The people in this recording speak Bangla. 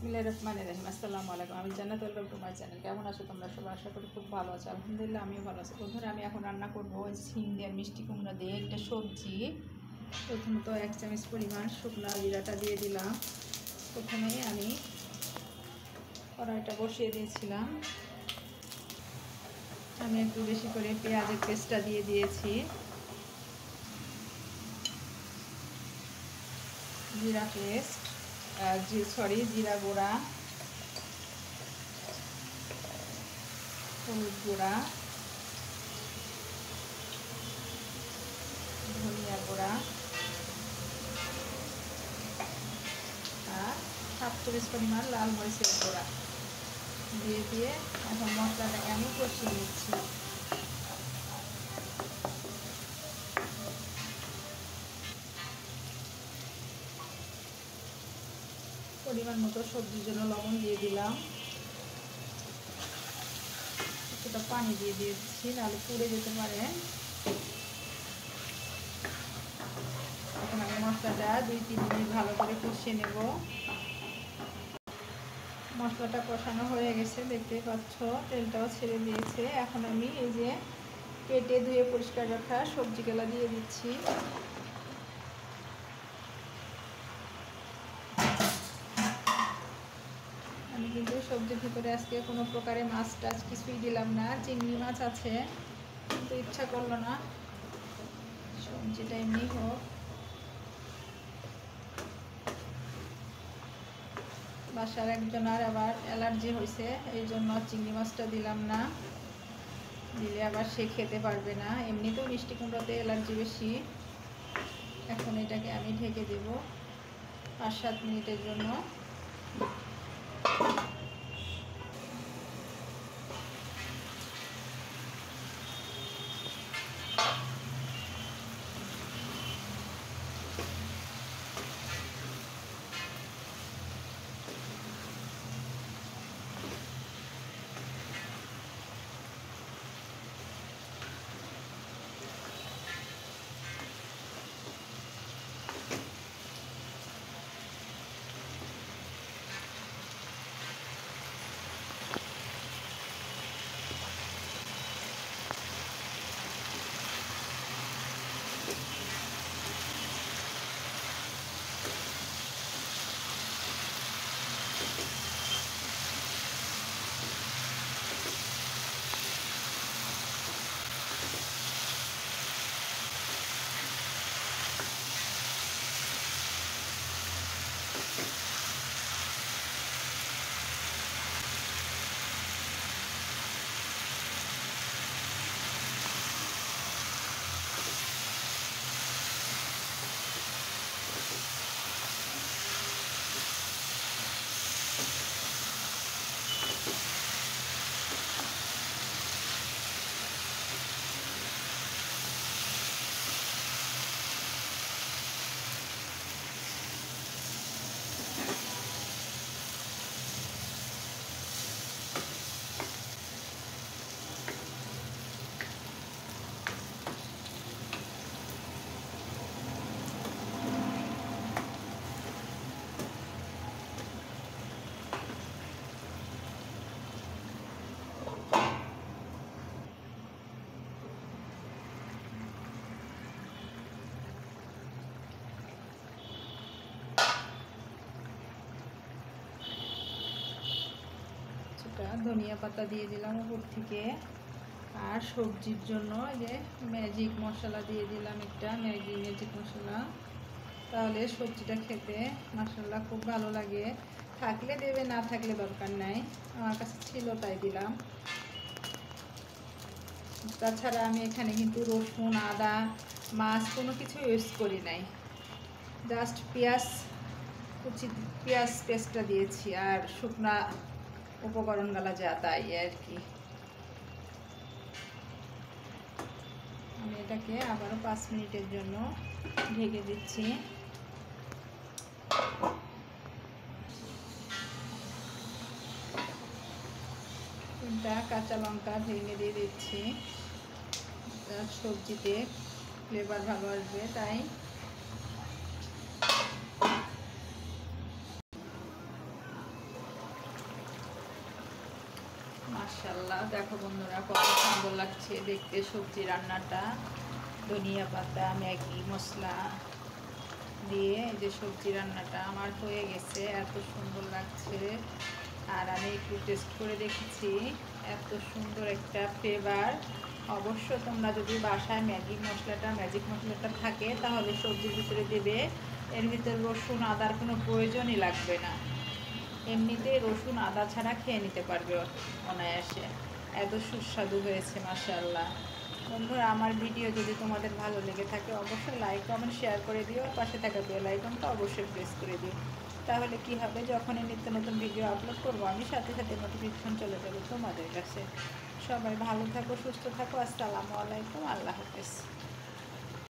বিসমিল্লাহির রহমানির রহিম। আসসালামু আলাইকুম। আমি জান্নাত, ওয়েলকাম টু মাই চ্যানেল। কেমন আছো তোমরা সবাই? আশা করি খুব ভালো আছো। আলহামদুলিল্লাহ আমিও ভালো আছি। বন্ধুরা, আমি এখন রান্না করবো শিম দিয়ে মিষ্টি কুমড়া দিয়ে একটা সবজি। প্রথমত 1 চামচ পরিমাণ শুকনো জিরাটা দিয়ে দিলাম। প্রথমে আমি কড়াইটা বসিয়ে দিয়েছিলাম। আমি একটু বেশি করে পেঁয়াজের পেস্টটা দিয়ে দিয়েছি, জিরা পেস্ট, জিরা গুঁড়া, হলুদ গুঁড়া, ধনিয়া গুঁড়া আর 7 চামচ পরিমাণ লাল মরিচের গুঁড়া দিয়ে এখন মশলাটাকে আমি কষিয়ে নিচ্ছি। পরিমাণ মতো সবজির জন্য লবণ দিয়ে দিলাম, কিছুটা পানি দিয়ে দিচ্ছি, নাহলে পুড়ে যেতে পারে। এখন আমি মশলাটা 2-3 মিনিট ভালো করে কষিয়ে নেব। মশলাটা কষানো হয়ে গেছে, দেখতে পাচ্ছ তেলটাও ছেড়ে দিয়েছে। এখন আমি এই যে কেটে ধুয়ে পরিষ্কার রাখা সবজিগুলো দিয়ে দিচ্ছি। আমি কিন্তু সবজির ভিতরে আজকে কোনো প্রকারে মাছ টাছ কিছুই দিলাম না। চিংড়ি মাছ আছে কিন্তু ইচ্ছা করলো না, সবজিটা এমনি হোক। বাসার একজনের আবার অ্যালার্জি হয়েছে, এই জন্য চিংড়ি মাছটা দিলাম না, দিলে আবার সে খেতে পারবে না। এমনিতেও মিষ্টি কুমড়োতে অ্যালার্জি বেশি। এখন এটাকে আমি ঢেকে দেব 5-7 মিনিটের জন্য। ধনিয়া পাতা দিয়ে দিলাম উপর থেকে। আর সবজির জন্য যে ম্যাজিক মশলা দিয়ে দিলাম, একটা ম্যাজিক মশলা, তাহলে সবজিটা খেতে মাশাআল্লাহ খুব ভালো লাগে। থাকলে দেবে, না থাকলে দরকার নাই, আমার কাছে ছিল তাই দিলাম। তাছাড়া আমি এখানে কিন্তু রসুন, আদা, মাছ কোনো কিছু ইউজ করি নাই, জাস্ট পেঁয়াজ পেস্টটা দিয়েছি আর শুকনা উপকরণগুলা যা তাই আর কি। আমি এটাকে আবারও 5 মিনিটের জন্য ঢেকে দিচ্ছি। তিনটা কাঁচা লঙ্কা ভেঙে দিয়ে দিচ্ছি, সবজিতে ফ্লেভার ভালো আসবে তাই। মাশাআল্লাহ, দেখো বন্ধুরা কত সুন্দর লাগছে দেখতে সবজি রান্নাটা। ধনিয়া পাতা, ম্যাগি মশলা দিয়ে এই যে সবজি রান্নাটা আমার হয়ে গেছে, এত সুন্দর লাগছে। আর আমি একটু টেস্ট করে দেখেছি, এত সুন্দর একটা ফ্লেভার। অবশ্য তোমরা যদি বাসায় ম্যাজিক মশলাটা থাকে তাহলে সবজির ভিতরে দেবে। এর ভিতরে রসুন আদার কোনো প্রয়োজনই লাগবে না, এমনিতে রসুন আদা ছাড়া খেয়ে নিতে পারবে অনায়াসে। এত সুস্বাদু হয়েছে মাশাআল্লাহ। বন্ধুরা, আমার ভিডিও যদি তোমাদের ভালো লেগে থাকে অবশ্যই লাইক কমেন্ট শেয়ার করে দিও, পাশে থাকা বেল আইকনটা অবশ্যই প্রেস করে দিও। তাহলে কি হবে, যখনই নিত্য নতুন ভিডিও আপলোড করবো আমি সাথে সাথে নোটিফিকেশন চলে যাবে তোমাদের কাছে। সবাই ভালো থাকো, সুস্থ থাকো। আসসালামু আলাইকুম, আল্লাহ হাফেজ।